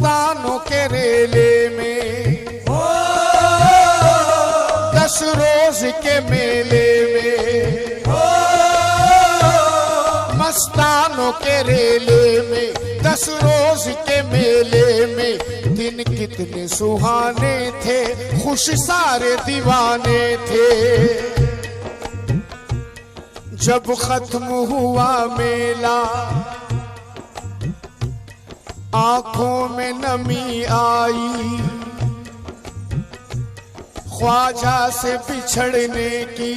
मस्तानों के रेले में 10 रोज के मेले में, मस्तानों के रेले में 10 रोज के मेले में। दिन कितने सुहाने थे, खुश सारे दीवाने थे। जब खत्म हुआ मेला आंखों में नमी आई, ख्वाजा से बिछड़ने की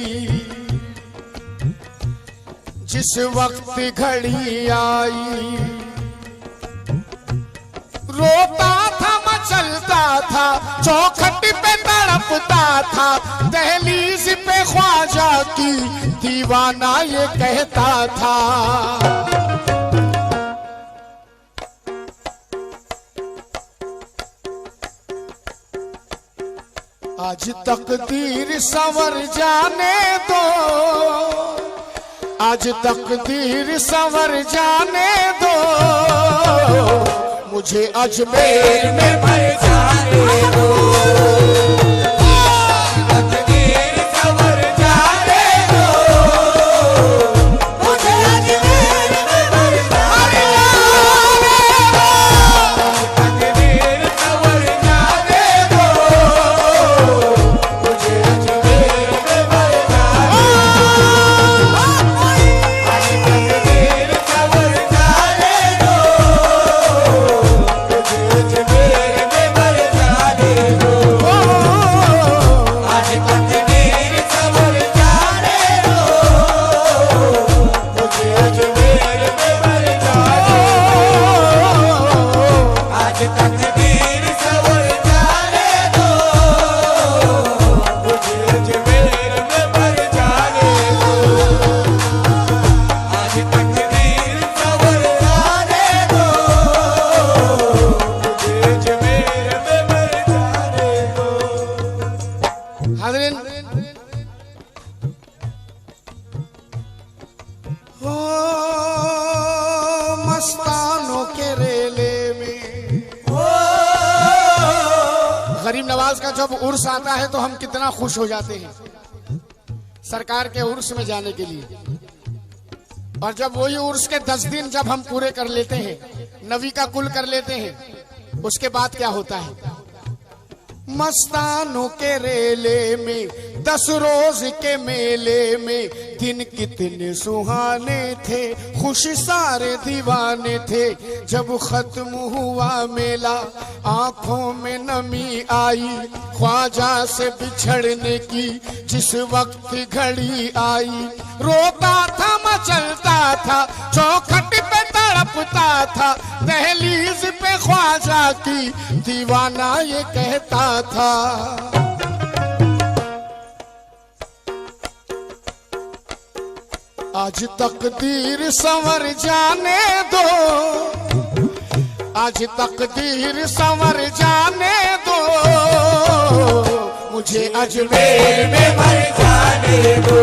जिस वक्त घड़ी आई। रोता था मचलता था, चौखट पे तड़पता था, दहलीज पे ख्वाजा की दीवाना ये कहता था। आज तकदीर संवर जाने दो, आज तकदीर संवर जाने दो, मुझे अजमेर में मर जाने दो। तकदीर संवर जाने दो, मुझे अजमेर में मर जाने दो। तकदीर संवर जाने दो, मुझे अजमेर में मर जाने दो। आज तकदीर संवर जाने दो, मस्तानों के रेले में। गरीब नवाज का जब उर्स आता है तो हम कितना खुश हो जाते हैं सरकार के उर्स में जाने के लिए। और जब वही उर्स के 10 दिन जब हम पूरे कर लेते हैं, नवी का कुल कर लेते हैं, उसके बाद क्या होता है? मस्तानों के रेले में 10 रोज के मेले में, दिन कितने सुहाने थे, खुश सारे दीवाने थे। जब खत्म हुआ मेला आंखों में नमी आई, ख्वाजा से बिछड़ने की जिस वक्त घड़ी आई। रोता था मचलता था, चौखट पे तड़पता था, दहलीज पे ख्वाजा की दीवाना ये कहता था। आज तकदीर संवर जाने दो, आज तकदीर संवर जाने दो, मुझे अजमेर में मर जाने दो।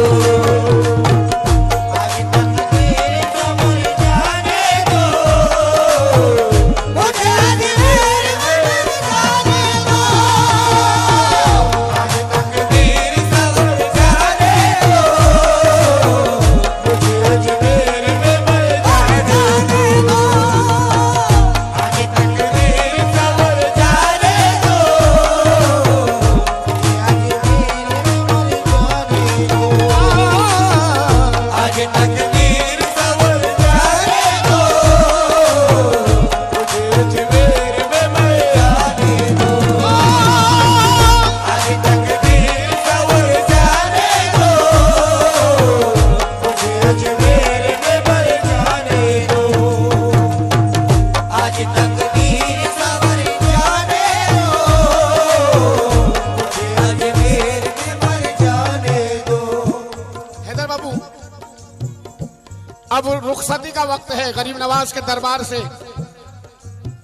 अब रुखसती का वक्त है गरीब नवाज के दरबार से।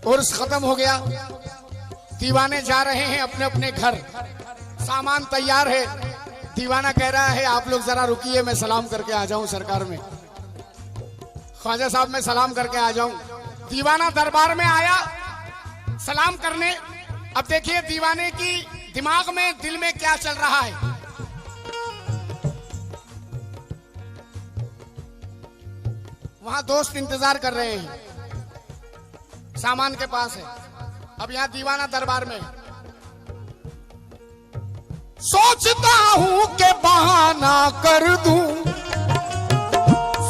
उर्स खत्म हो गया, दीवाने जा रहे हैं अपने अपने घर, सामान तैयार है। दीवाना कह रहा है आप लोग जरा रुकिए, मैं सलाम करके आ जाऊं सरकार में। ख्वाजा साहब मैं सलाम करके आ जाऊं। दीवाना दरबार में आया, सलाम करने। अब देखिए दीवाने की दिमाग में, दिल में क्या चल रहा है। वहां दोस्त इंतजार कर रहे हैं, सामान के पास है। अब यहां दीवाना दरबार में सोचता हूं कि बहाना कर दूं,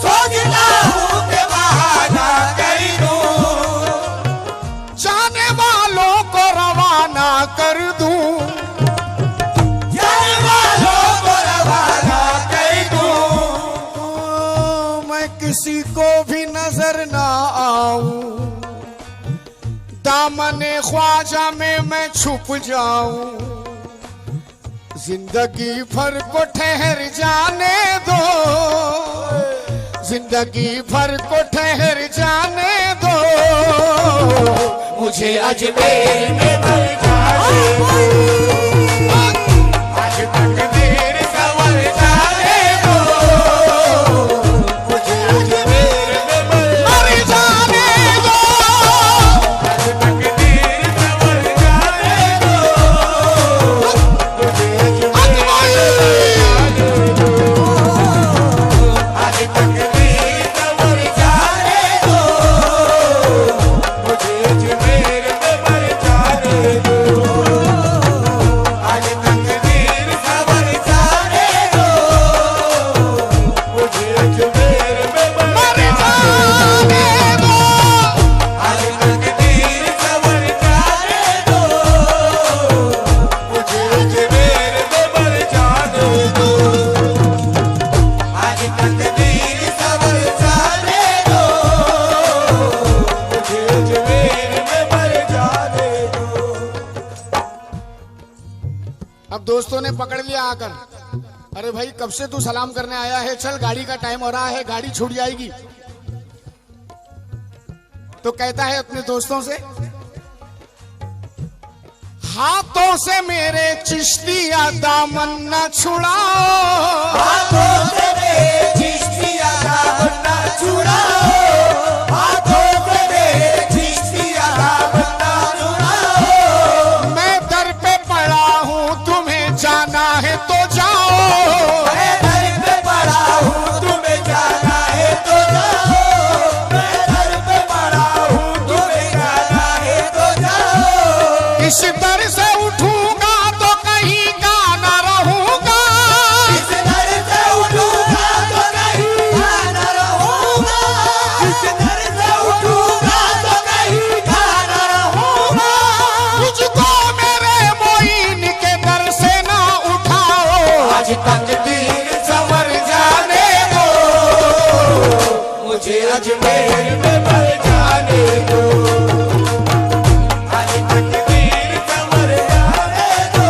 सोचता हूं कि बहाना कर दूं, जाने वालों को रवाना कर दूं, जाने वालों को रवाना कर दूं, मैं किसी को भी नजर ना आऊं, दामने ख्वाजा में मैं छुप जाऊं, जिंदगी भर को ठहर जाने दो, जिंदगी भर को ठहर जाने दो, मुझे अजमेर में मर जाने दो, आज तक देर सवर जाने दो, मुझे अजमेर में मर जाने दो, आज तक देर सवर जाने दो, मुझे अजमेर आज तक देर सवर जाने दो, मुझे अजमेर में मर जाने दो, आज तक देर सवर जाने दो, मुझे अजमेर में मर जाने दो, आज तक देर सवर जाने दो, मुझे अजमेर में मर जाने दो, आज तक देर सवर जाने दो, मुझे अजमेर में मर जाने दो। अब दोस्तों ने पकड़ लिया आकर, अरे भाई कब से तू सलाम करने आया है, चल गाड़ी का टाइम हो रहा है, गाड़ी छूट जाएगी। तो कहता है अपने दोस्तों से, हाथों से मेरे चिश्तिया दामन न छुड़ाओ, हाथों से मेरे चिश्तिया दामन न छुड़ाओ, हाथों से मेरे चिश्तिया दामन न छुड़ाओ, मैं दर पे पड़ा हूँ, तुम्हें जाना है तो जाओ, मैं दर पे पड़ा हूँ, तुम्हें जाना है तो जाओ, मैं दर पे पड़ा हूँ, तुम्हें जाना है तो जाओ, इस दर से उठूंगा तो कहीं का न रहूंगा, इस दर से उठूंगा तो कहीं का न रहूंगा, इस दर से उठूंगा तो कहीं का न रहूंगा, मुझको मेरे मोइन के दर से ना उठाओ, आज तक दीर सवर जाने दो, मुझे अजमेर में मर जाने दो, आज तक दीर सवर जाने दो,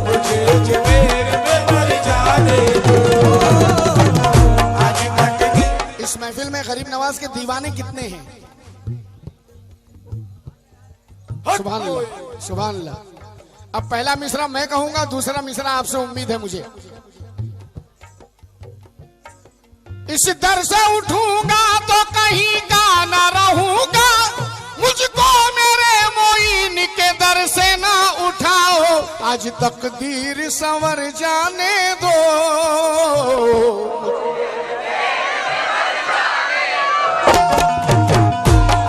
मुझे अजमेर में मर जाने दो, आज तक दीर। इस महफिल में गरीब नवाज के दीवाने कितने हैं? सुभान अल्लाह, सुभान अल्लाह। अब पहला मिसरा मैं कहूंगा, दूसरा मिसरा आपसे उम्मीद है मुझे। इस दर से उठूंगा तो कहीं का न रहूंगा, मुझको मेरे मोइन के दर से ना उठाओ, आज तकदीर संवर जाने दो,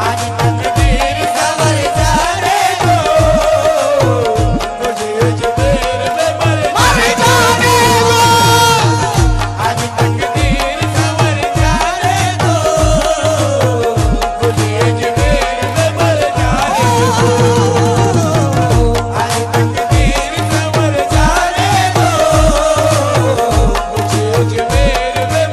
आज तक दीर सवर जाने दो, मुझे अजमेर में मर जाने दो, आज तक दीर सवर जाने दो, मुझे अजमेर में मर जाने दो, आज तक दीर सवर जाने दो, मुझे अजमेर में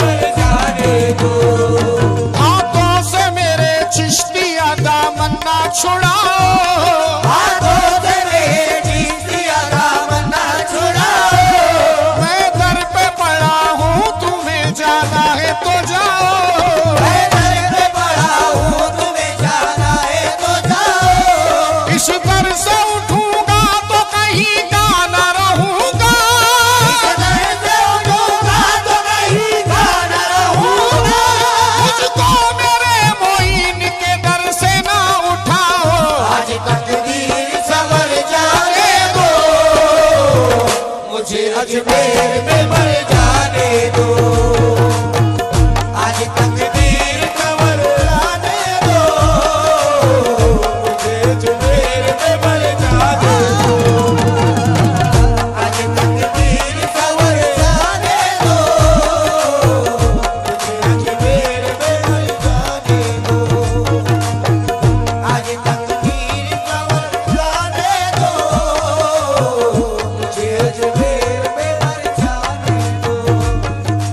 अजमेर में मर जाने दो, आज तकदीर कमर लाने दो, मुझे अजमेर में मर जाने दो, आज तकदीर कमर लाने दो, मुझे अजमेर में मर जाने दो, आज तकदीर कमर लाने दो, मुझे अजमेर में मर जाने दो।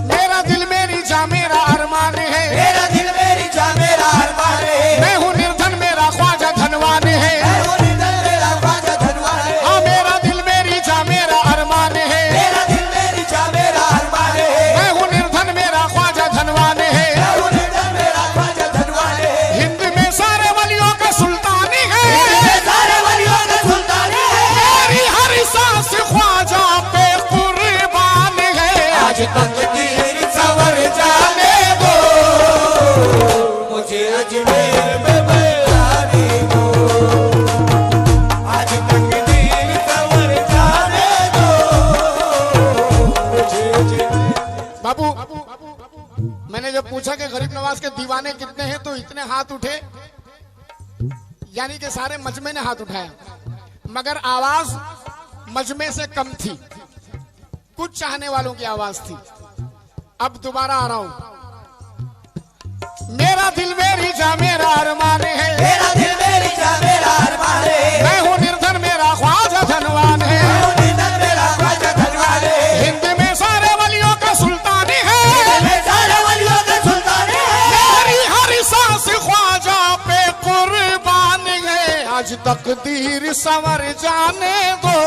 मेरा दिल मेरी जा मेरा अरमान है, मेरा दिल मेरी जा मेरा अरमान है, मैं हूँ निर्धन मेरा ख्वाजा धनवान है। मैं हूँ निर्धन मेरा ख्वाजा धनवान है, हाँ मेरा दिल मेरी जा मेरा अरमान है, मेरा दिल मेरी जा मेरा अरमान है, मैं हूँ निर्धन मेरा ख्वाजा धनवान है। मैं हूँ निर्धन मेरा ख्वाजा धनवान है, हिंद में सारे वलियों का सुल्तान है, ये सारे वलियों का सुल्तान है, मेरी हर सांस ख्वाजा पे कुर्बान है। आज तकदीर संवर जाने दो, मुझे अजमेर में मर जाने दो, आज तकदीर संवर जाने दो, मुझे अजमेर। बाबू मैंने जब पूछा कि गरीब नवाज के दीवाने कितने हैं तो इतने हाथ उठे, यानी कि सारे मजमे ने हाथ उठाया, मगर आवाज मजमे से कम थी, कुछ चाहने वालों की आवाज थी। अब दोबारा आ रहा हूं। मेरा दिल मेरी जा मेरा अरमान है, मेरा दिल मेरी जा मेरा अरमान है, मैं हूँ निर्धन मेरा ख्वाजा धनवान है। मैं हूँ निर्धन मेरा ख्वाजा धनवान है, हिंद में सारे वलियों का सुल्तान है, मैं सारे वलियों का सुल्तान है, मेरी हर सांस ख्वाजा पे कुर्बान है। आज तकदीर संवर जाने दो,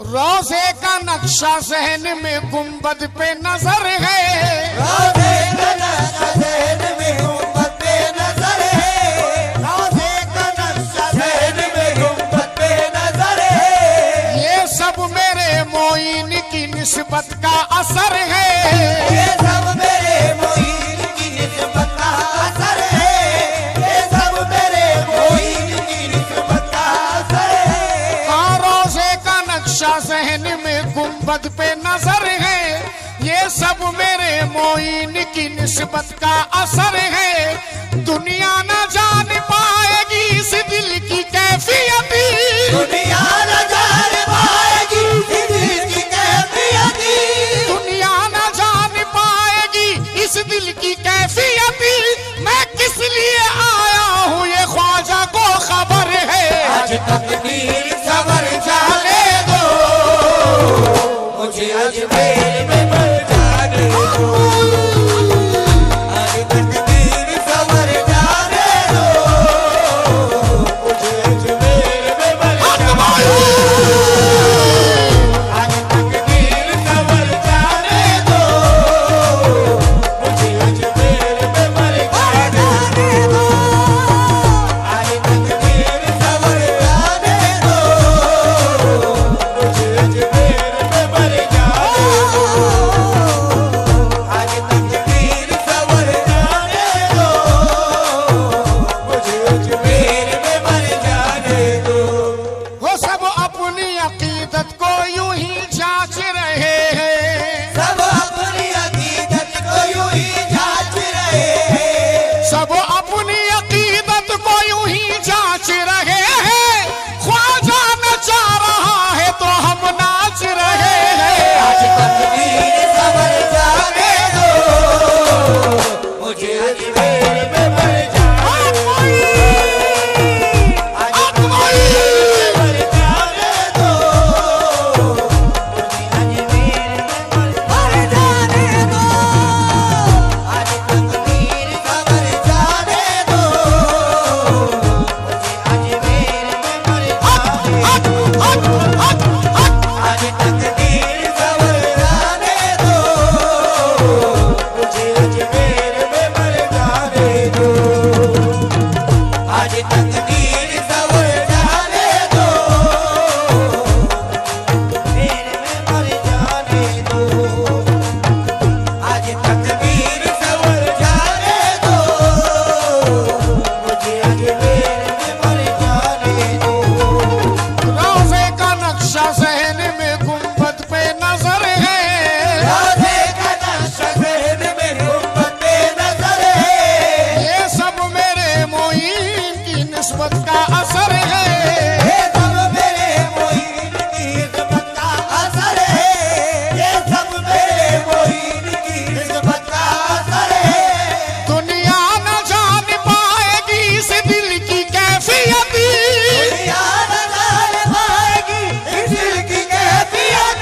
रोजे का नक्शा सहन में गुंबद पे नजर है, रोजे का नक्शा सहन में गुंबद पे नजर है, रोजे का नक्शा सहन में गुंबद पे नजर है, ये सब मेरे मोइन की निस्बत का असर है, ये सब मेरे मोइन की निस्बत का असर है, ये सब मेरे मोइन की निस्बत का असर है। हाँ रोजे का नक्शा सहन में गुंबद पे नजर है, ये सब मेरे मोइन की निस्बत का असर है। दुनिया न जान पाएगी इस दिल की कैफियत, दुनिया न जान पाएगी इस दिल की कैफियत, दुनिया न जान पाएगी इस दिल की कैफियत। मैं किस लिए आया हूँ ये ख्वाजा को खबर है। आज तकदीर सवर जाने दो, मुझे अजमेर में मर जाने दो। आज तकदीर सवर जाने दो, मुझे अजमेर में मर जाने दो। आज तकदीर सवर जाने दो, मुझे अजमेर में मर जाने दो। आज तकदीर सवर जाने दो, मुझे अजमेर में मर जाने दो। आज तकदीर सवर जाने दो, मुझे अजमेर में मर जाने दो। वो सब अपनी अकीदत को यूं ही जांच रहे हैं, सब अपनी अकीदत को यूं ही जांच रहे हैं। सब अपनी अकीदत को यूं ही जांच रहे हैं। ख्वाजा नचा रहा है तो हम नाच रहे हैं। आज तकदीर सवर जाने दो, मुझे अजमेर में मर जाने दो। आज तकदीर सवर जाने दो, मुझे अजमेर में मर जाने दो। आज तकदीर सवर जाने दो, मुझे अजमेर में मर जाने दो। आज तकदीर सवर जाने दो, मुझे अजमेर में मर जाने दो। आज तकदीर सवर जाने दो, अजमेर में मर जाने दो। आज तकदीर सवर जाने दो, मुझे अजमेर में मर जाने दो। रोज़े का नक्शा ज़हन में गुंबद पे नजर है। राधे का नक्शा ज़हन में गुंबद पे नजर है। ये सब मेरे मोइन की निस्बत का असर है। ये सब मेरे मोइन की निस्बत का असर है। ये सब मेरे मोइन की निस्बत का असर है। दुनिया न जान पाएगी इस दिल की कैफियत, दुनिया न जान पाएगी इस दिल की कैफियत।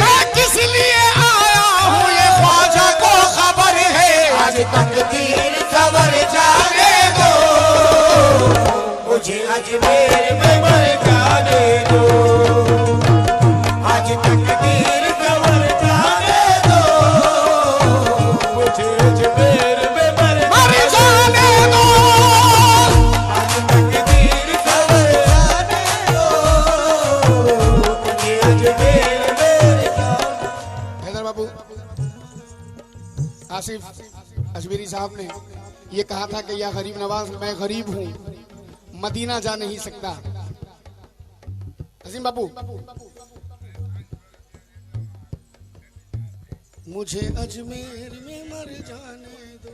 मैं किस लिए आया हूँ ये ख्वाजा को खबर है। आज तकदीर सवर जाने दो, मुझे अजमेर में मर जाने दो। आज तकदीर सवर जाने दो, मुझे अजमेर में मर जाने दो। आज तकदीर सवर जाने दो, मुझे अजमेर में मर जाने। हैदर बाबू, आसिफ अजमेरी साहब ने ये कहा था कि या गरीब नवाज, मैं गरीब हूँ, मदीना जा नहीं सकता। अजीम बाबू, मुझे अजमेर में मर जाने दो।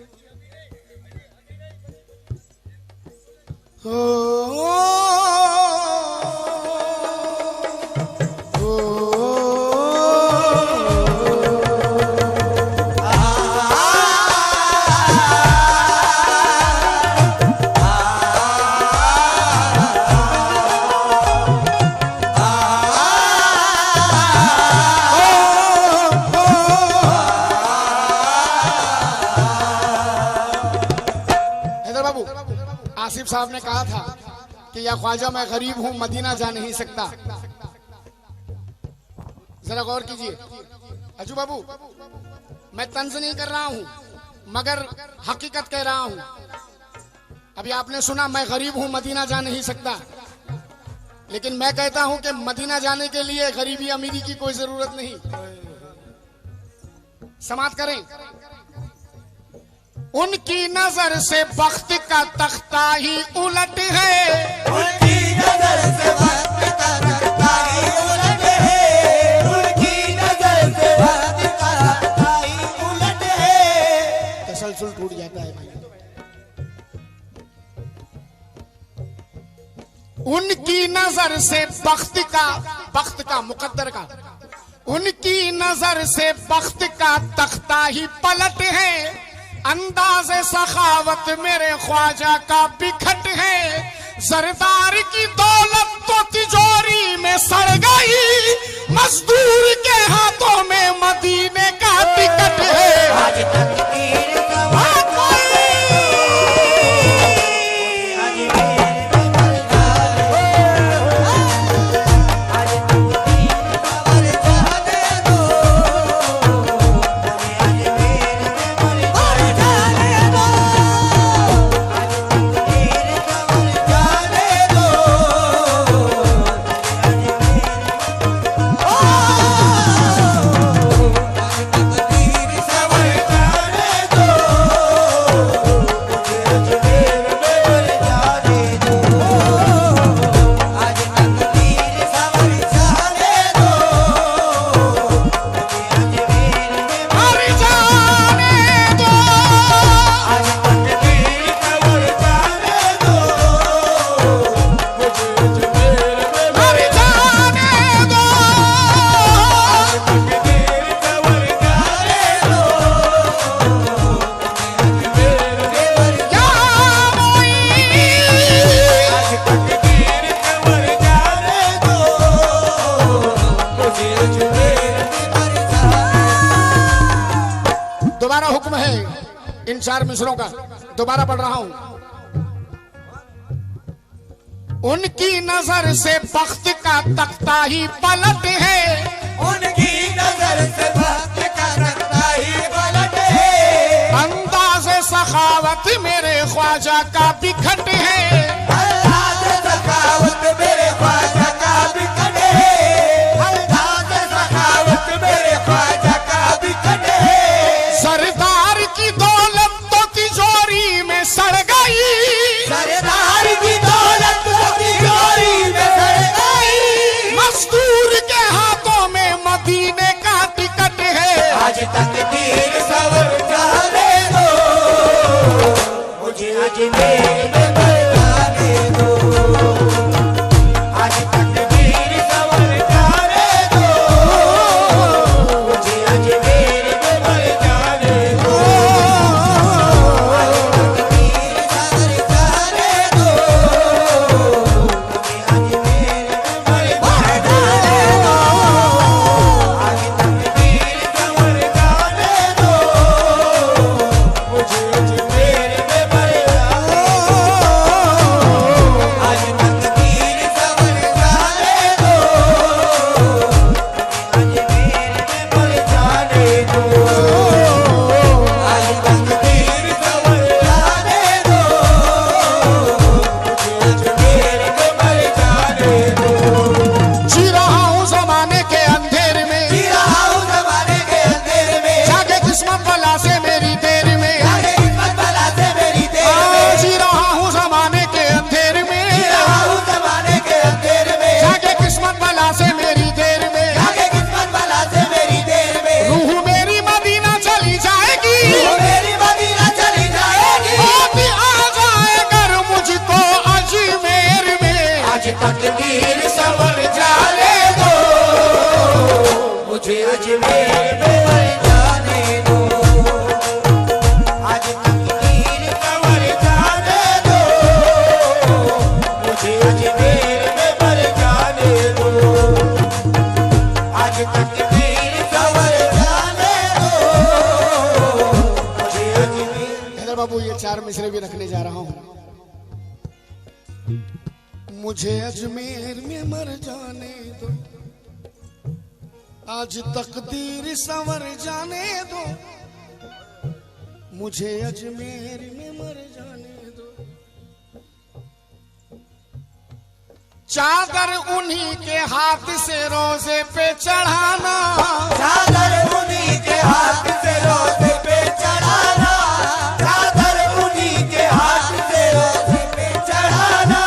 ओ, ओ, हैदर बाबू, आसिफ साहब ने कहा था कि या ख्वाजा मैं गरीब हूँ, मदीना जा नहीं सकता। जरा गौर कीजिए अजू बाबू, मैं तंज नहीं कर रहा हूँ मगर हकीकत कह रहा हूँ। अभी आपने सुना मैं गरीब हूँ, मदीना जा नहीं सकता, लेकिन मैं कहता हूँ कि मदीना जाने के लिए गरीबी अमीरी की कोई जरूरत नहीं। समाप्त करें। उनकी नजर से वक्त का तख्ता ही उलट है, उनकी नजर से वक्त का तख्ता ही उलट है, उनकी नजर से वक्त का तख्ता ही उलट है। छूट जाता है भाई। उनकी नजर से बख्त का मुकद्दर का, उनकी नजर से बख्त का तख्ता ही पलट है। अंदाज़े सखावत मेरे ख्वाजा का बिखट है। सरदार की दौलत तो तिजोरी में सड़ गई, मजदूर के हाथों में मदीने का टिकट है। आज तकदीर दोबारा हुक्म है इन 4 मिसरों का, दोबारा पढ़ रहा हूं। उनकी नजर से बख्त का तख्ता ही पलट है। उनकी नजर से बख्त का तख्ता ही पलट है। अंदाज़े सखावत मेरे ख्वाजा का बिखट है। अंदाज़े सखावत मेरे ख्वाजा का बिखट है। अंदाज़े सखावत मेरे ख्वाजा का बिखट है। सरदार की दौलत तो तिजोरी में सड़ गई। सरदार की दौलत तो तिजोरी में सड़ गई। मजदूर के हाथों में मदीने का टिकट है। आज तकदीर सवर जाने दो, मुझे अजमेर में बरसाने दो। आज तकदीर सवर जाने दो, मुझे अजमेर में बरसाने दो। आज तकदीर सवर जाने दो, मुझे अजमेर में बरसाने दो। आज तकदीर सवर जाने दो, मुझे अजमेर में बरसाने दो। आज तकदीर सवर जाने दो, मुझे अजमेर में बरसाने दो। आज तकदीर सवर जाने दो, मुझे अजमेर में बरसाने दो। जी रहा हूँ जमाने के अंधेर में, जी रहा हूँ ज़माने के अंधेर में। जागे किस्मत भला से मेरी देर में। जागे किस्मत भला से मेरी देर में। जी रहा हूँ जमाने के अंधेर में। जी रहा हूँ ज़माने के अंधेर में। जागे किस्मत भला से मेरी देर में। जागे किस्मत भला से मेरी देर में। रूह मेरी मदीना चली जाएगी। तू मेरी मदीना चली जाएगी। होती आ जाए कर मुझको अजमेर में। आज तकदीर सवर जाने दो, मुझे अजमेर में बरसाने दो। आज तकदीर सवर जाने दो, मुझे अजमेर में बरसाने दो। आज तकदीर सवर जाने दो, मुझे अजमेर। हैदर बाबू ये 4 मिसरे भी रखने जा रहा हूँ। मुझे अजमेर में मर जाने दो, आज तकदीर संवर जाने दो। मुझे अजमेर में मर जाने दो। चादर उन्हीं के हाथ से रोजे पे चढ़ाना। चादर उन्हीं के हाथ से रोज़े पे चढ़ाना। चादर उन्हीं के हाथ से रोज़े पे चढ़ाना।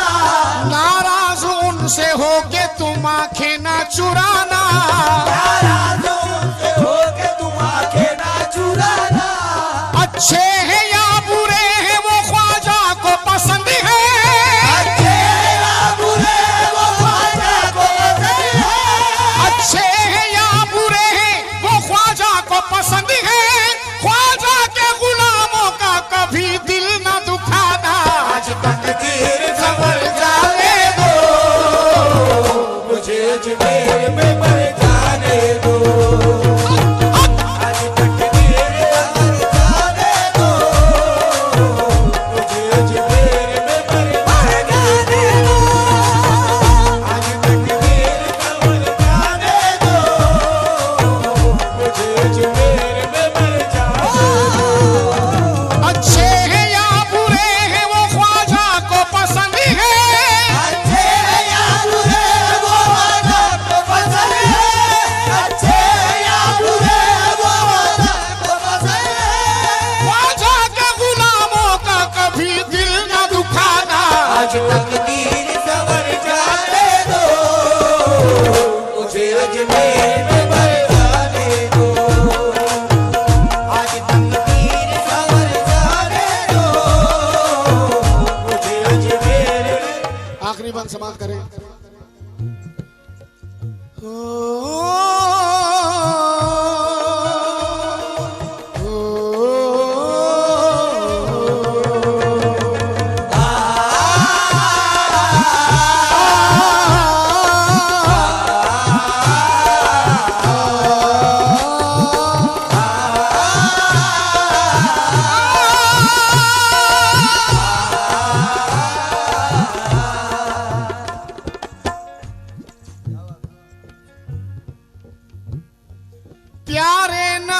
नाराज उनसे होके तुम आंखें ना चुराना। नाराज़ उनसे होके तुम आंखें ना चुराना। अच्छे हैं या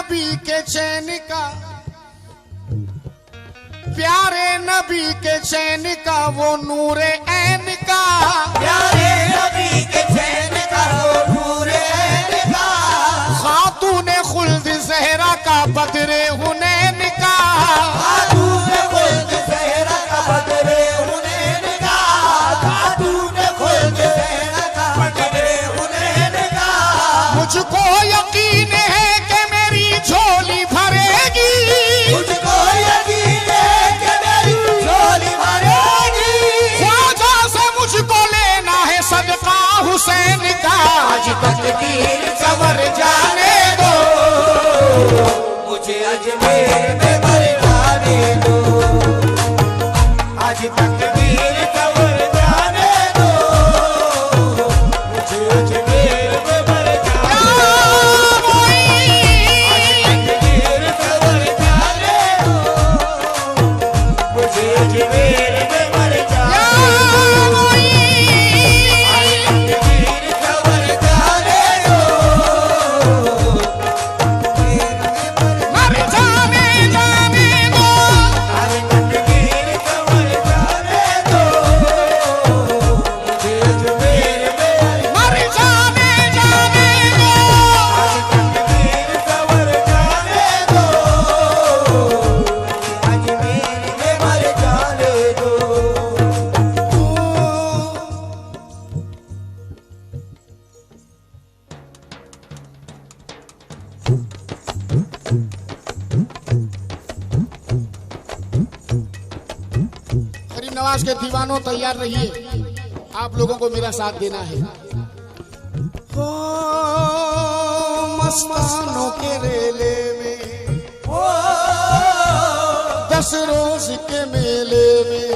नबी के चैन का, प्यारे नबी के चैन का वो नूरे ऐन का, प्यारे नबी के चैन का वो नूरे ऐन का, खातूने खुल्द ज़हरा का बदरे हुनैन का, खातूने खुल्द ज़हरा का बदरे हुनैन का, खातूने खुल्द ज़हरा का बदरे हुनैन का। मुझको यकीन है कि मेरी झोली भरेगी, मुझको यकीन है कि मेरी झोली भरेगी, ख्वाजा से मुझको लेना है सदका हुसैन का। आज तकदीर सवर जाने दो, मुझे अजमेर में मर जाने दो, आज तकदीर सवर जाने दो, मुझे अजमेर में मर जाने दो, आज तकदीर सवर जाने दो, मुझे अजमेर में मर जाने दो, आज तकदीर सवर जाने दो, मर जाने जाने दो, आज तकदीर सवर जाने दो, मुझे अजमेर में मर जाने जाने दो। तकदीर सवर जाने दो, अजमेर में मर जाने दो। गरीब नवाज के दीवानों तैयार रहिए, आप लोगों को मेरा साथ देना है। हो मस्तानों के रेले में, 10 रोज के मेले में,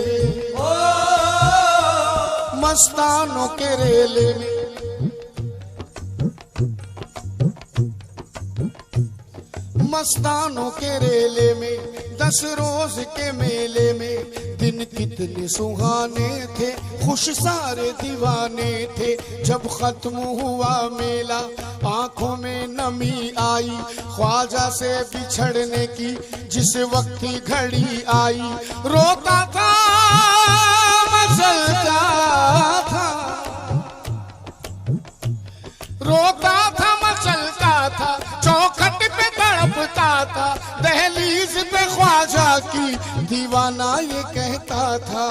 मस्तानों के रेले में, मस्तानों के रेले में, 10 रोज के मेले में, दिन कितने सुहाने थे, खुश सारे दीवाने थे। जब खत्म हुआ मेला आंखों में नमी आई, ख्वाजा से बिछड़ने की जिस वक्त की घड़ी आई, रोता था मचलता था, रोता था मचलता था, चौखट पे तड़पता था, दहलीज पे ख्वाजा की दीवाना ये कहता था।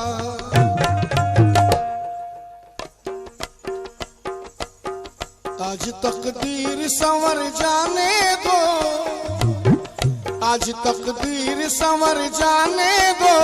आज तकदीर संवर जाने दो, आज तकदीर संवर जाने दो,